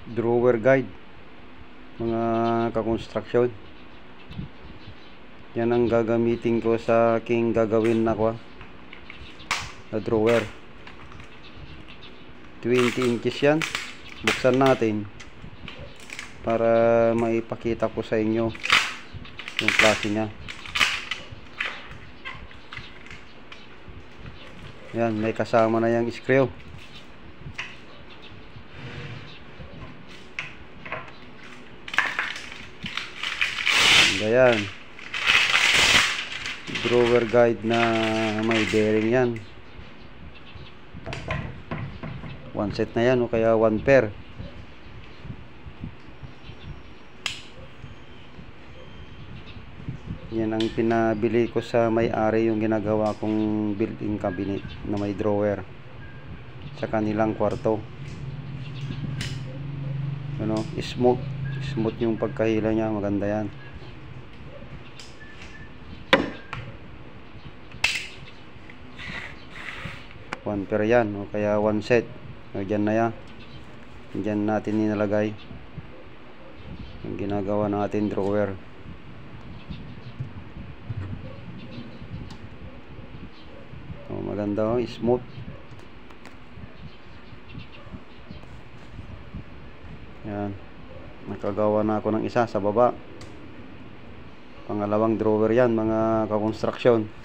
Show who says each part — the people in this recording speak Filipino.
Speaker 1: drawer guide, mga kakonstruksyon. Yan ang gagamitin ko sa aking gagawin na drawer. 20 inches yan. Buksan natin para maipakita ko sa inyo yung klase nya. Yan, may kasama na yung screw. Ayan, drawer guide na may bearing yan. One set na yan, o kaya one pair. Yan ang pinabili ko sa may-ari, yung ginagawa kong built-in cabinet na may drawer sa kanilang kwarto. Ano, smooth yung pagkahila niya, maganda yan. One pair yan, o kaya one set. O, dyan na yan. Dyan natin nilalagay yung ginagawa natin drawer. O, maganda, o, smooth. Yan, nakagawa na ako ng isa sa baba. Pangalawang drawer yan, mga kakonstruksyon.